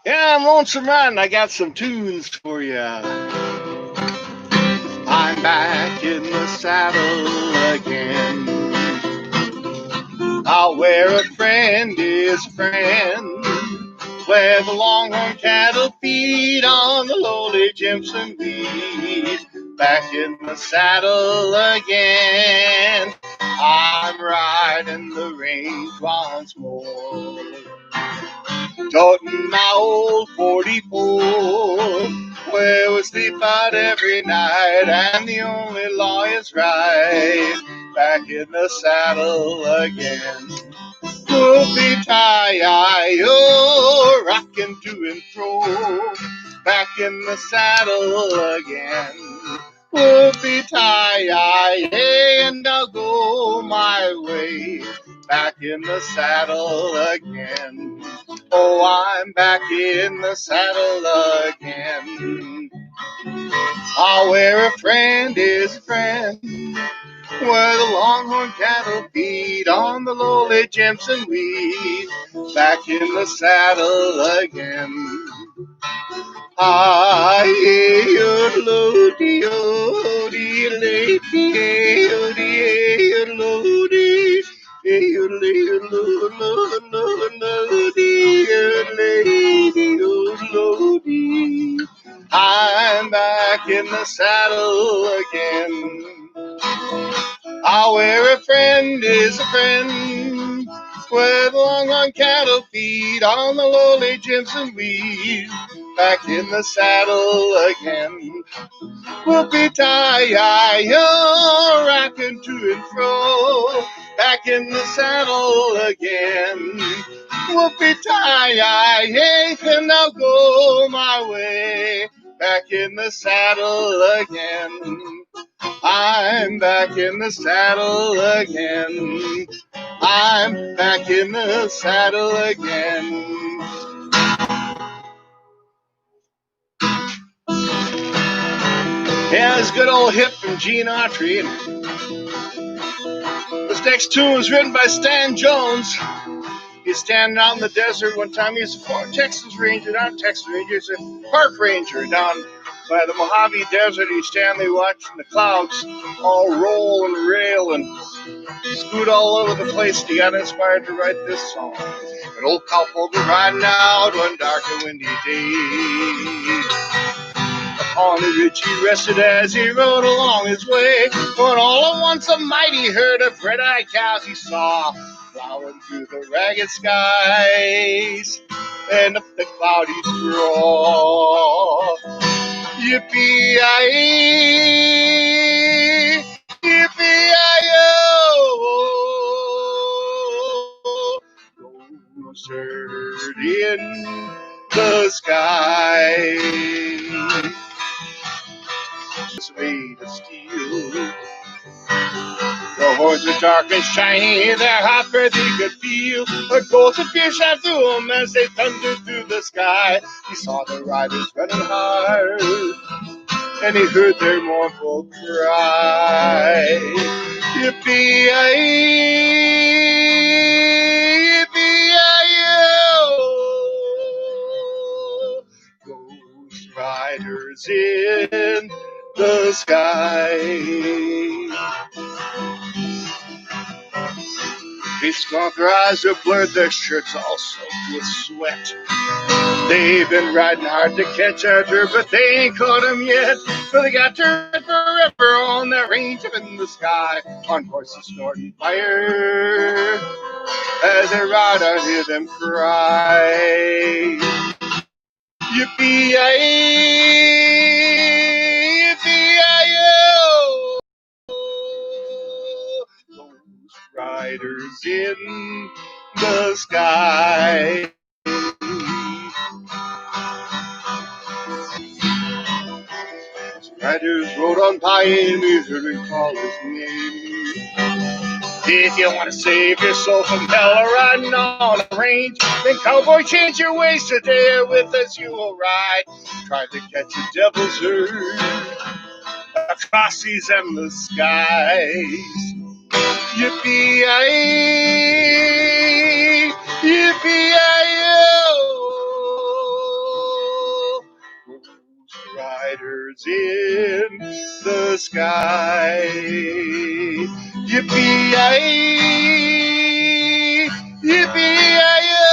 Yeah, I'm Lonesome Ron. I got some tunes for you. I'm back in the saddle again. I'll wear a friend is a friend. Where the longhorn cattle feed on the lowly Jimson weed. Back in the saddle again. I'm riding the range once more. Toting my old 44, where we sleep out every night, and the only law is right. Back in the saddle again. Whoopie-tie-yo, rocking to and fro. Back in the saddle again. Whoopie-tie-yi, and I'll go my way. Back in the saddle again. Oh, I'm back in the saddle again. I'll wear a friend is a friend. Where the longhorn cattle feed on the lowly Jimson weed. Back in the saddle again. I'm back in the saddle again. I'll wear a friend is a friend. Where the longhorn cattle feed on the lowly Jimson weed. Back in the saddle again. Whoopie-tie-yi-yo, rocking to and fro. Back in the saddle again. Whoopie-tie-yi, and I'll go my way. Back in the saddle again. I'm back in the saddle again. I'm back in the saddle again. Yeah, this good old hit from Gene Autry. This next tune was written by Stan Jones. He's standing out in the desert one time. He's a Texas Ranger, not a Texas Ranger, he's a park ranger down by the Mojave Desert. He's standing there watching the clouds all roll and rail and scoot all over the place. He got inspired to write this song. An old cowpoke riding out one dark and windy day. Upon the ridge he rested as he rode along his way. When all at once a mighty herd of red-eyed cows he saw plowing through the ragged skies and up the cloudy draw. Yippee-yi-yi, yippee-yi-yo, goes herd in the sky. It's made of steel. The horns are dark and shiny, their hot breath he could feel. The ghosts of fear shot through him as they thundered through the sky. He saw the riders running hard, and he heard their mournful cry. Yippee-yi-yi, yippee-yi-yo, ghost riders in the sky. They squawk, their eyes are blurred, their shirts all soaked with sweat. They've been riding hard to catch Arthur, but they ain't caught him yet. So they got to ride forever on that range up in the sky, on horses snorting fire. As they ride, I hear them cry. Yippee-yi-yi, yippee-yi-yo, those riders in the sky. Riders rode on by and we heard him call his name. If you want to save your soul from hell or riding on a range, then cowboy, change your ways today. With us you will ride. Try to catch a devil's herd across these endless skies. Yippee-yi-yi, yippee-yi-yo, sky. Yippee-yi-yi, yippee-yi-yo,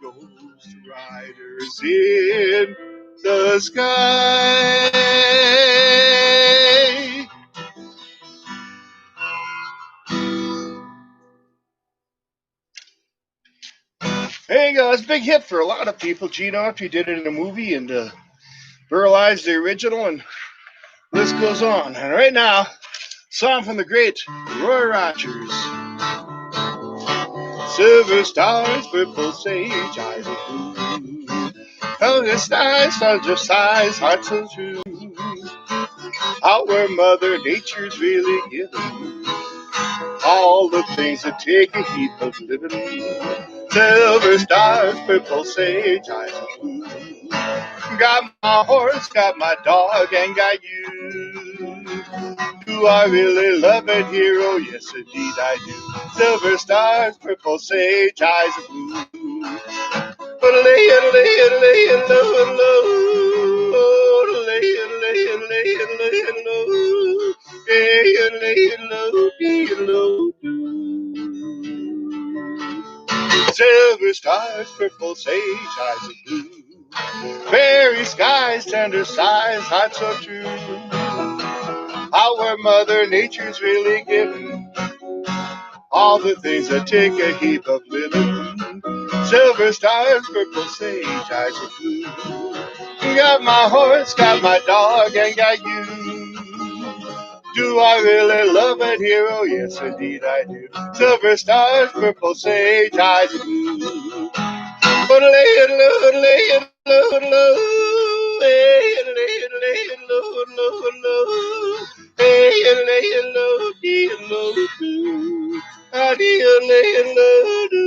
ghost riders in the sky. There you go. It's a big hit for a lot of people. Gene Autry did it in a movie and viralized the original, and the list goes on. And right now, song from the great Roy Rogers. Silver stars, purple sage, eyes of blue. Color skies, stars of size, hearts so true. Out where Mother Nature's really given all the things that take a heap of living. Silver stars, purple sage, eyes of blue. Got my horse, got my dog, and got you. Do I really love it, hero? Yes, indeed I do. Silver stars, purple sage, eyes of blue. Lay it, lay it, lay it low, low. Lay it, lay it, lay it, lay it low. Lay it low, lay it low. Silver stars, purple sage, eyes of blue. Fairy skies, tender sighs, hearts so true. Our Mother Nature's really given all the things that take a heap of living. Silver stars, purple sage, eyes of blue. Got my horse, got my dog, and got you. Do I really love it, hero? Yes, indeed I do. Silver stars, purple sage, eyes of blue. But lay it low, lay it low, low. Lay it low, low, low. Lay it low, dear low, do. How do you lay it low, do?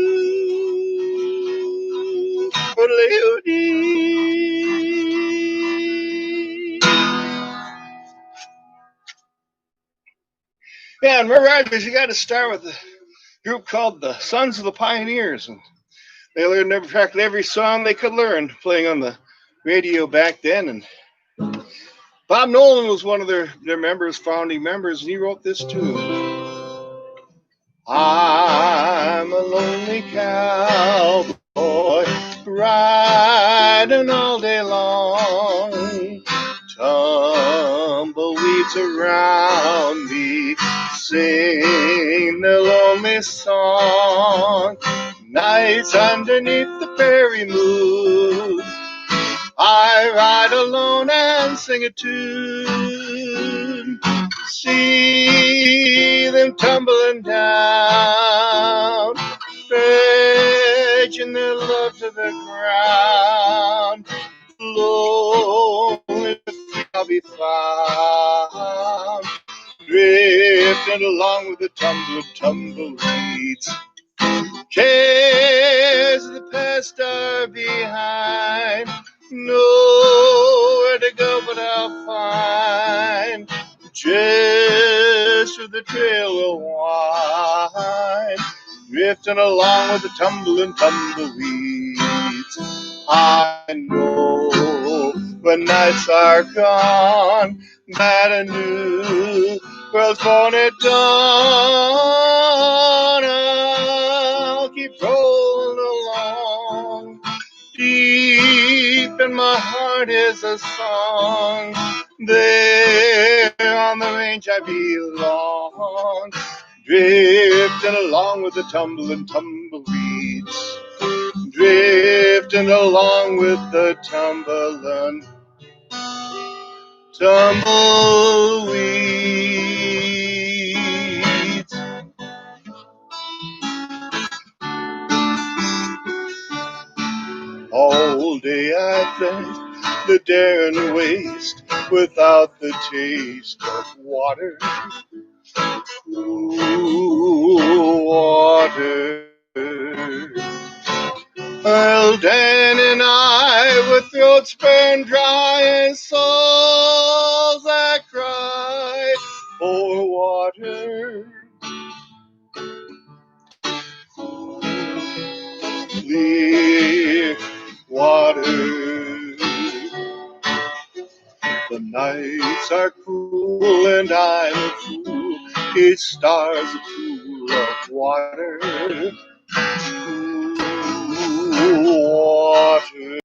But lay it deep. Yeah, and Roy Rogers, you got to start with a group called the Sons of the Pioneers, and they learned practically every song they could learn playing on the radio back then. And Bob Nolan was one of their members, founding members, and he wrote this tune. I'm a lonely cowboy riding all day long. Tumbleweeds around me sing the lonely song. Nights underneath the prairie moon, I ride alone and sing a tune. See them tumbling down, stretching their love to the ground. Lonely I'll be found, drifting along with the tumbleweeds. Cares of the past are behind, nowhere to go but I'll find just where the trail will wind, drifting along with the tumbleweeds. I know when nights are gone that a new world's born at dawn. I'll keep rolling along. Deep in my heart is a song. There on the range I belong, drifting along with the tumbleweeds. Drifting along with the tumbleweeds. All day I fled the barren waste without the taste of water. Ooh, water. Well, Dan and I, with throats burned dry and souls that cry for water. Clear water. Nights are cool and I'm a fool. Each star's a pool of water. Water.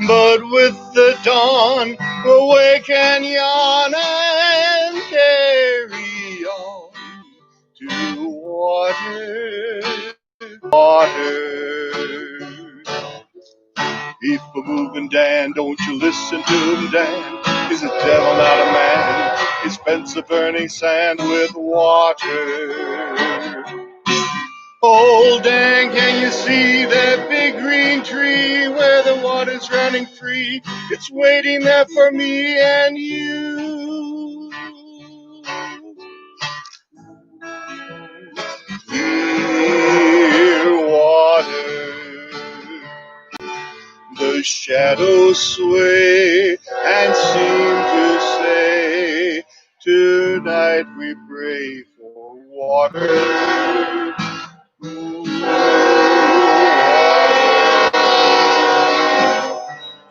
But with the dawn, awake and yawn and carry on to water, water. Keep a moving, Dan, don't you listen to him, Dan. He's a devil, not a man. He spends the burning sand with water. Oh, Dan, can you see that big green tree where the water's running free? It's waiting there for me and you. Dear water, the shadows sway and seem to say, tonight we pray for water.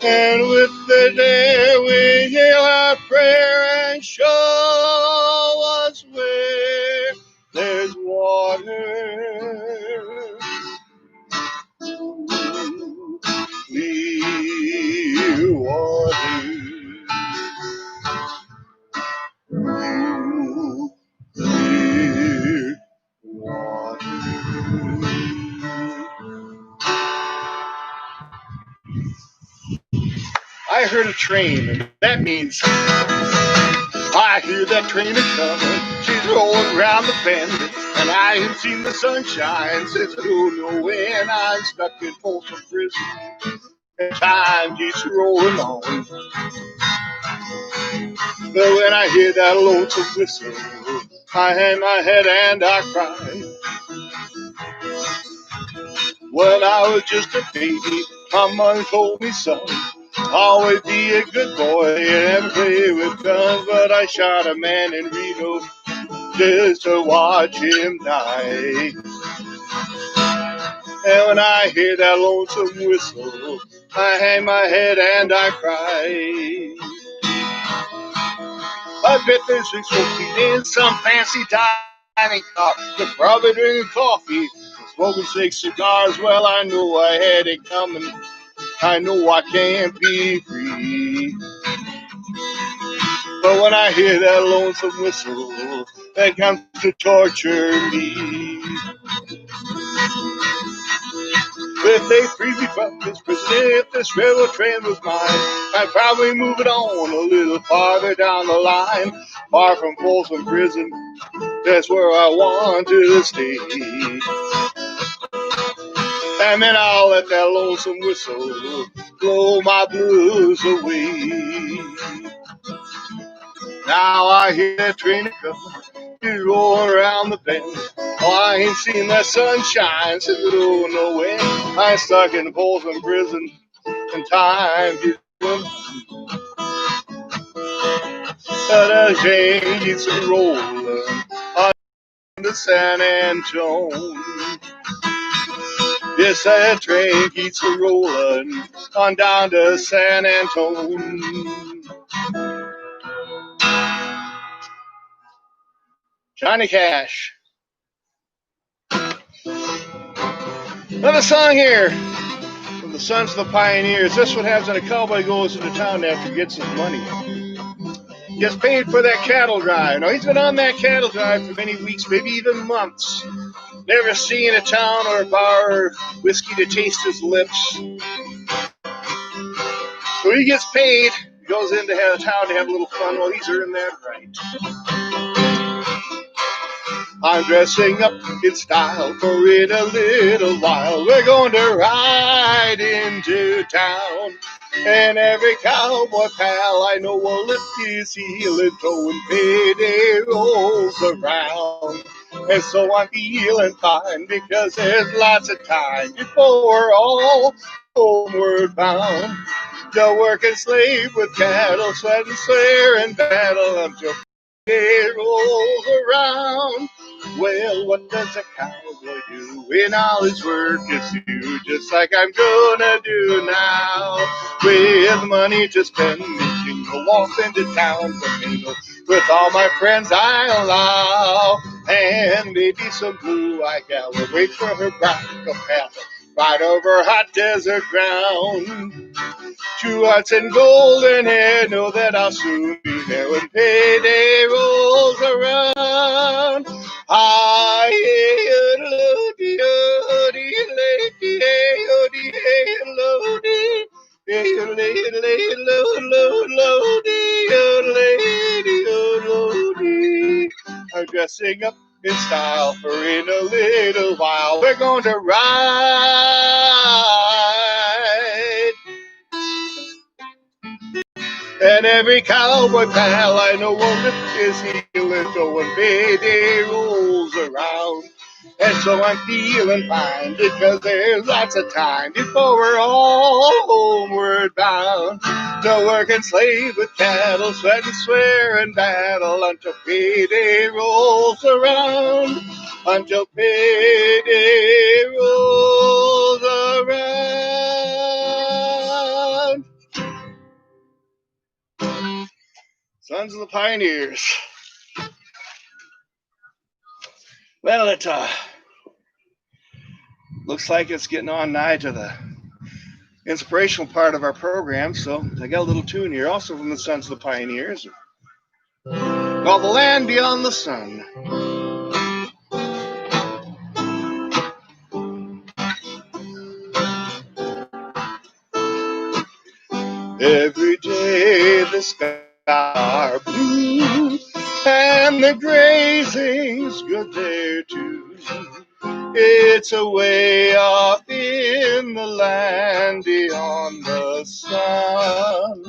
And with the day we hail our prayer and show us where there's water. Clear water. Clear water. I heard a train, and that means I hear that train a-comin'. She's rolling round the bend, and I ain't seen the sunshine since I don't know when. I'm stuck in Folsom Prison, and time keeps rolling on. But when I hear that lonesome whistle, I hang my head and I cry. When I was just a baby, my mother told me, son, always be a good boy and never play with guns. But I shot a man in Reno just to watch him die. And when I hear that lonesome whistle, I hang my head and I cry. I bet there's 6 folks in some fancy dining car. They're probably drinking coffee, smoking 6 cigars. Well, I know I had it coming. I know I can't be free. But when I hear that lonesome whistle, that comes to torture me. If they free me from this prison, if this railroad train was mine, I'd probably move it on a little farther down the line. Far from Folsom Prison, that's where I want to stay. And then I'll let that lonesome whistle blow my blues away. Now I hear that train coming, it's rolling around the bend. Oh, I ain't seen that sunshine since I don't know when. I'm stuck in Folsom Prison, and time keeps running. The train keeps rolling on to San Antone. Yes, that train keeps rolling on down to San Antone. Johnny Cash. Another song here from the Sons of the Pioneers. This one happens when a cowboy goes into town after he gets his money. Gets paid for that cattle drive. Now, he's been on that cattle drive for many weeks, maybe even months. Never seen a town or a bar or whiskey to taste his lips. So he gets paid. He goes into a town to have a little fun. Well, he's earned that right. I'm dressing up in style, for in a little while we're going to ride into town. And every cowboy pal I know will lift his heel and toe when payday rolls around. And so I'm feeling fine because there's lots of time before we're all homeward bound. To work and slave with cattle, sweat and swear and battle until it rolls around. Well, what does a cowboy do when all his work is due? Just like I'm gonna do now, with money to spend go off into town for bingo. With all my friends I allow, and maybe some blue-eyed gal will wait for her bronco path right over hot desert ground. True hearts and golden hair know that I'll soon be there when payday rolls around. I'm dressing up in style, for in a little while we're going to ride. And every cowboy pal I know will lift his heel and go when payday rolls around. And so I'm feeling fine because there's lots of time before we're all homeward bound. To work and slave with cattle, sweat and swear and battle until payday rolls around. Until payday rolls around. Sons of the Pioneers. Well, it looks like it's getting on nigh to the inspirational part of our program, so I got a little tune here, also from the Sons of the Pioneers, called The Land Beyond the Sun. Every day the skies are blue, and the grazing's good there too. It's away off in the land beyond the sun,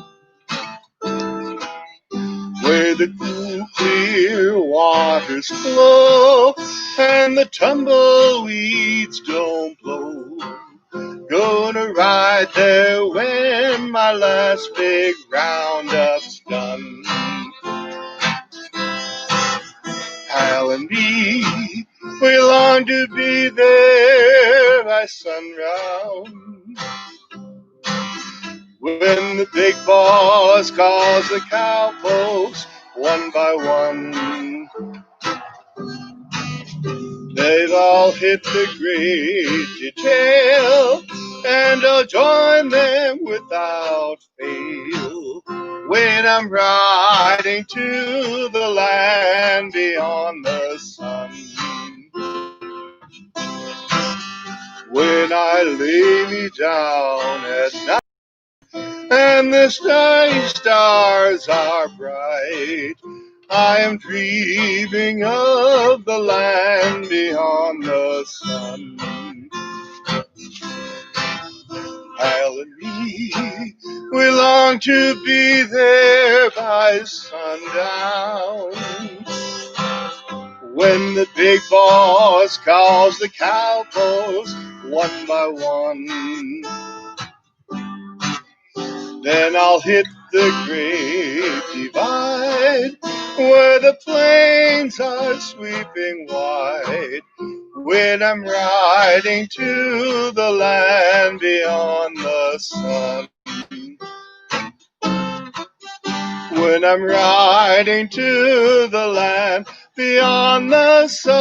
where the cool, clear waters flow and the tumbleweeds don't blow. Gonna ride there when my last big roundup's done. Hal and me, we long to be there by sunround, when the big boss calls the cowpokes one by one. They've all hit the great detail, and I'll join them without fail when I'm riding to the land beyond the sun. When I lay me down at night and the starry stars are bright, I am dreaming of the land beyond the sun. Hal and me, we long to be there by sundown, when the big boss calls the cowpokes one by one. Then I'll hit the great divide, where the plains are sweeping wide, when I'm riding to the land beyond the sun. When I'm riding to the land beyond the sun.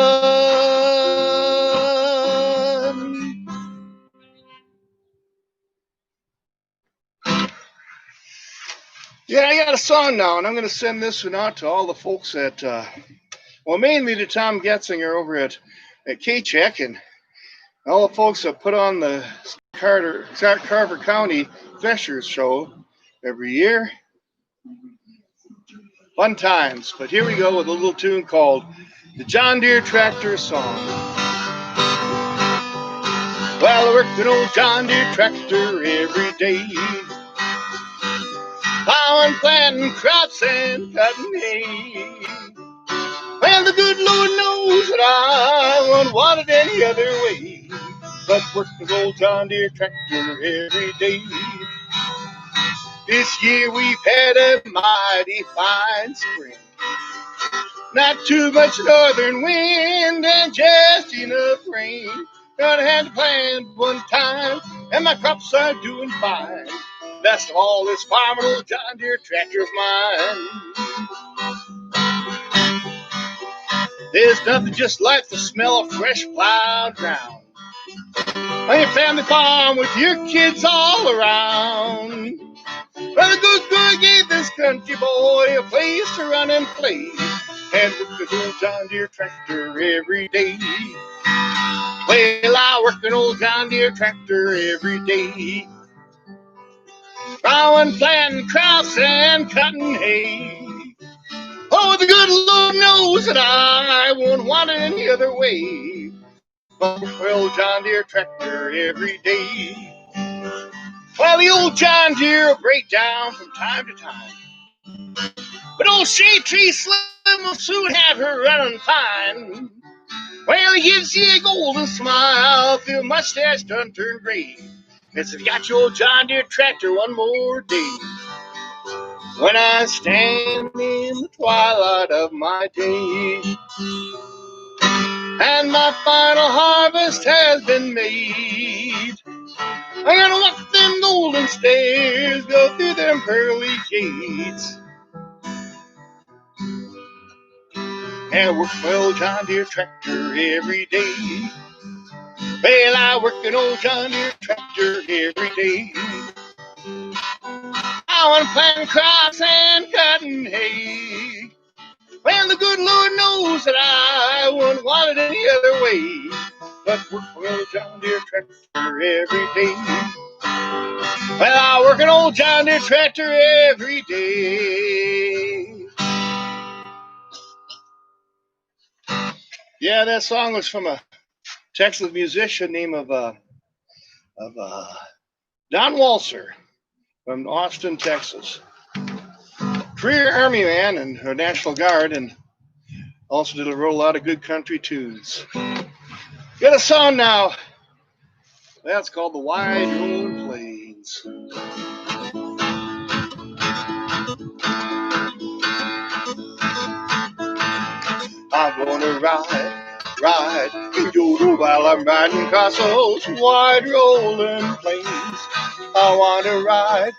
Yeah, I got a song now, and I'm going to send this one out to all the folks at, well, mainly to Tom Getzinger over at K-Check, and all the folks that put on the Carver County Threshers Show every year. Fun times. But here we go with a little tune called the John Deere Tractor Song. Well, I work an old John Deere tractor every day, plowing, planting crops, and cutting hay. Well, the good Lord knows that I wouldn't want it any other way, but work this old John Deere tractor every day. This year we've had a mighty fine spring, not too much northern wind and just enough rain. Gonna have to plant one time, and my crops are doing fine. best of all, this farming old John Deere tractor's mine. There's nothing just like the smell of fresh plowed ground on your family farm with your kids all around. Well, the good gave this country boy a place to run and play, and with the old John Deere tractor every day. Well, I work an old John Deere tractor every day, plowing, planting crops, and cutting hay. Oh, the good Lord knows that I won't want it any other way. But well, John Deere tractor every day. Well, the old John Deere will break down from time to time, but old Shade Tree Slim will soon have her running fine. Well, he gives you a golden smile till your mustache done turn gray. It's if you got your old John Deere tractor one more day. When I stand in the twilight of my day, and my final harvest has been made, I'm gonna walk them golden stairs, go through them pearly gates, and work my old John Deere tractor every day. Well, I work an old John Deere tractor every day. I want to plant crops and cutting hay. Well, the good Lord knows that I wouldn't want it any other way. But work my old John Deere tractor every day. Well, I work an old John Deere tractor every day. Yeah, that song was from a Texas musician named Don Walser from Austin, Texas. Career Army man and a National Guard, and also wrote a lot of good country tunes. Got a song now. That's called The Wide Rolling Plains. I'm gonna ride, and doodle while I'm riding across those wide rolling plains. I wanna ride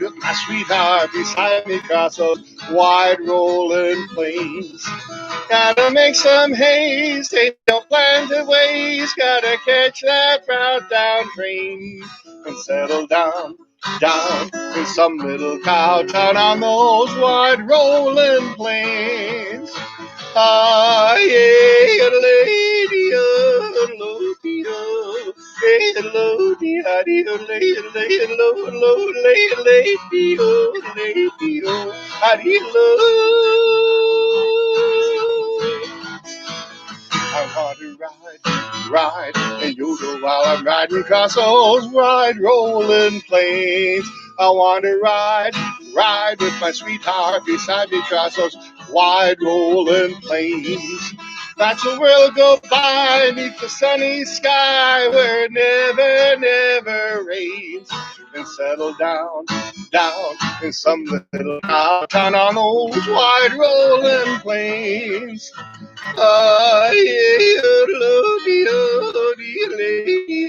with my sweetheart beside me across those wide rolling plains. Gotta make some haste, ain't no plan to waste. Gotta catch that brown down train and settle down in some little cow town on those wide rolling plains. Ah, yeah, lady, oh, lady, oh, hey, lady, lady, lady, lady, lady, oh, lady, I want to ride, and yodel while I'm riding across those wide rolling plains. I want to ride with my sweetheart beside me across those wide rolling plains. Watch the world go by beneath the sunny sky where it never rains, and settle down in some little town on those wide rolling plains. Ah, yeah, lady,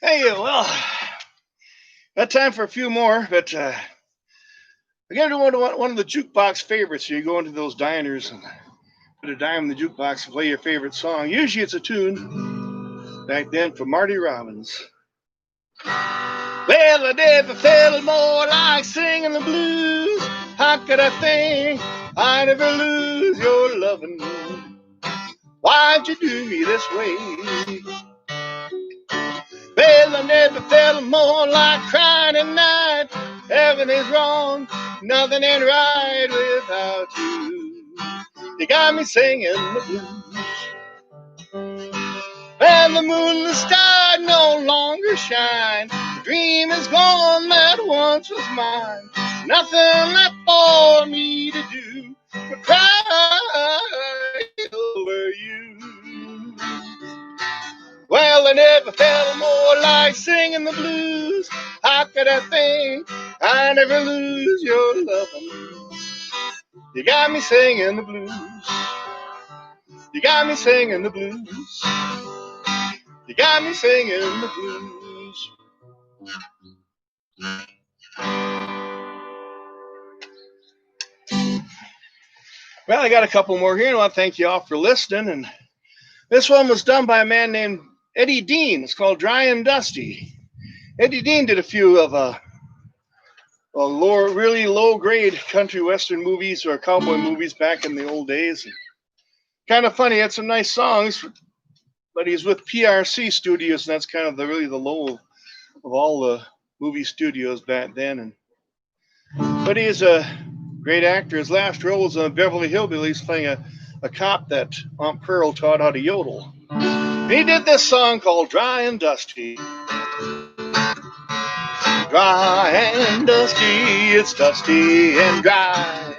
hey, well, got time for a few more, but I got to do one of the jukebox favorites. So you go into those diners and put a dime in the jukebox and play your favorite song. Usually it's a tune back then from Marty Robbins. Well, I never felt more like singing the blues. How could I think I'd ever lose your loving? Why'd you do me this way? Well, I never felt more like crying at night. Everything's wrong, nothing ain't right without you. You got me singing the blues. And the moon and the star no longer shine. The dream is gone that once was mine. Nothing left for me to do but cry over you. Well, I never felt more like singing the blues. How rock of that thing. I never lose your loving. You got me singing the blues. You got me singing the blues. You got me singing the blues. Well, I got a couple more here, and I want to thank you all for listening. And this one was done by a man named Eddie Dean. It's called Dry and Dusty. Eddie Dean did a few of really low-grade country western movies or cowboy movies back in the old days. Kind of funny. He had some nice songs, but he's with PRC Studios, and that's kind of really the low of all the movie studios back then. But he's a great actor. His last role was on Beverly Hillbillies, playing a cop that Aunt Pearl taught how to yodel. And he did this song called Dry and Dusty. Dry and dusty, it's dusty and dry.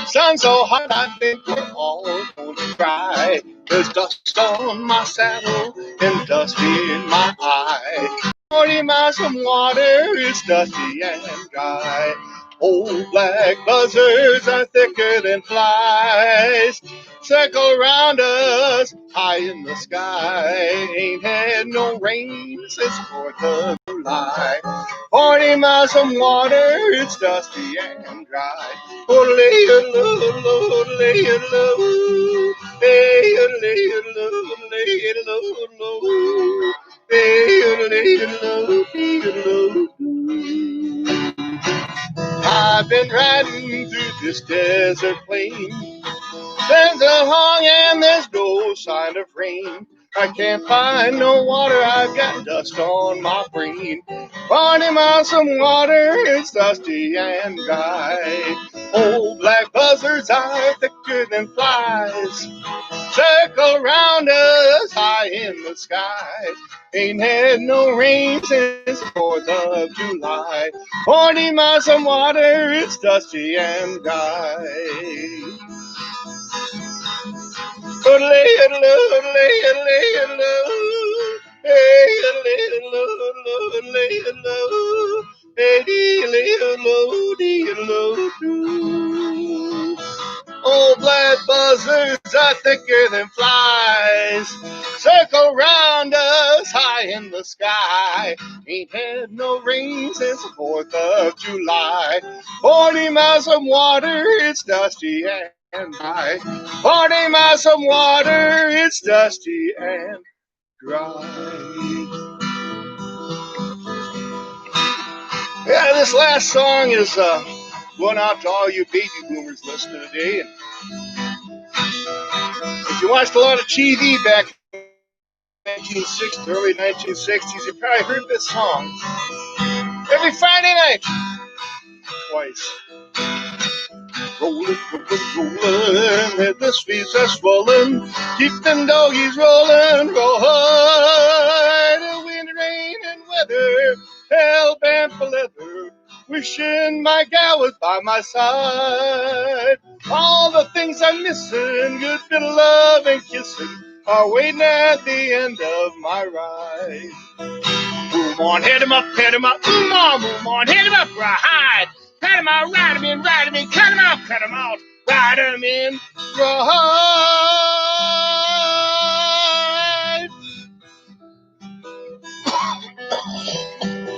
Sun so hot I think we're all going to cry. There's dust on my saddle and dust in my eye. 40 miles from water, it's dusty and dry. Old black buzzards are thicker than flies. Circle round us high in the sky. Ain't had no rain since 4th of July. 40 miles from water, it's dusty and dry. Oh, lay it low, lay it low. Lay it low, lay it low. Lay it low. I've been riding through this desert plain. There's a hog and there's no sign of rain. I can't find no water, I've got dust on my brain. 40 miles from water, it's dusty and dry. Old black buzzards are thicker than flies. Circle round us high in the sky. Ain't had no rain since the 4th of July. 40 miles from water, it's dusty and dry. Oh, lay it low, lay it low. Hey, lay it low, lay it low. Hey, lay it low. Old black buzzards are thicker than flies. Circle round us high in the sky. Ain't had no rain since the 4th of July. 40 miles of water, it's dusty and dry. 40 miles of water, it's dusty and dry. Yeah, this last song is going out to all you baby boomers listening today. And if you watched a lot of TV back in the 1960s, early 1960s, you probably heard this song every Friday night, twice. Rolling, rolling, rolling, the streets are swollen, keep them doggies rolling, roll hard, wind, rain, and weather, hell bent for leather, wishing my gal was by my side. All the things I'm missing, good bit of love and kissing, are waiting at the end of my ride. Boom on, hit 'em up, boom on, hit 'em up, ride. Cut 'em out, ride 'em in, cut 'em out, ride 'em in, ride.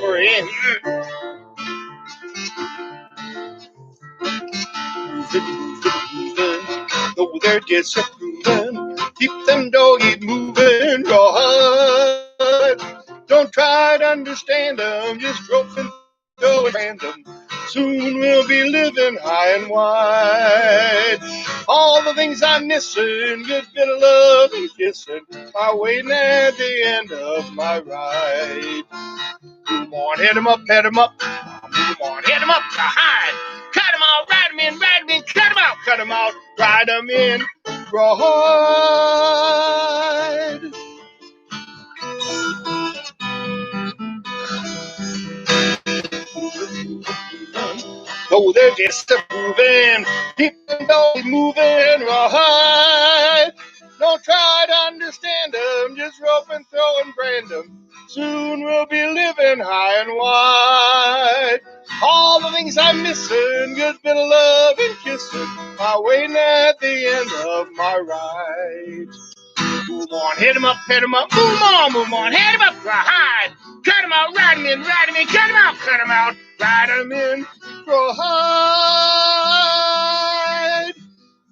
We're in. Though they're disapproving, keep them doggies moving, ride. Don't try to understand them, just rope and go at random. Soon we'll be living high and wide. All the things I'm missing, good bit of love and kissing, are waiting at the end of my ride. Move on, hit 'em up, move on, hit 'em up, hide. Cut 'em out, ride 'em in, cut 'em out, ride 'em in, ride. Though they're disapproving, keep them dogs moving right. Don't try to understand. just stand 'em, just rope and throw and brand 'em. Soon we'll be living high and wide. All the things I'm missing, good bit of love and kissing, are waiting at the end of my ride. Move on, hit 'em up, move on, hit 'em up, hide. Cut 'em out, ride 'em in, cut 'em out, ride 'em in, grow hide,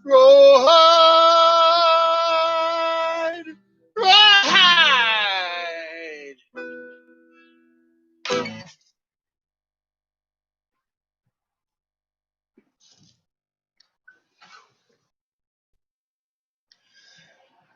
grow hide.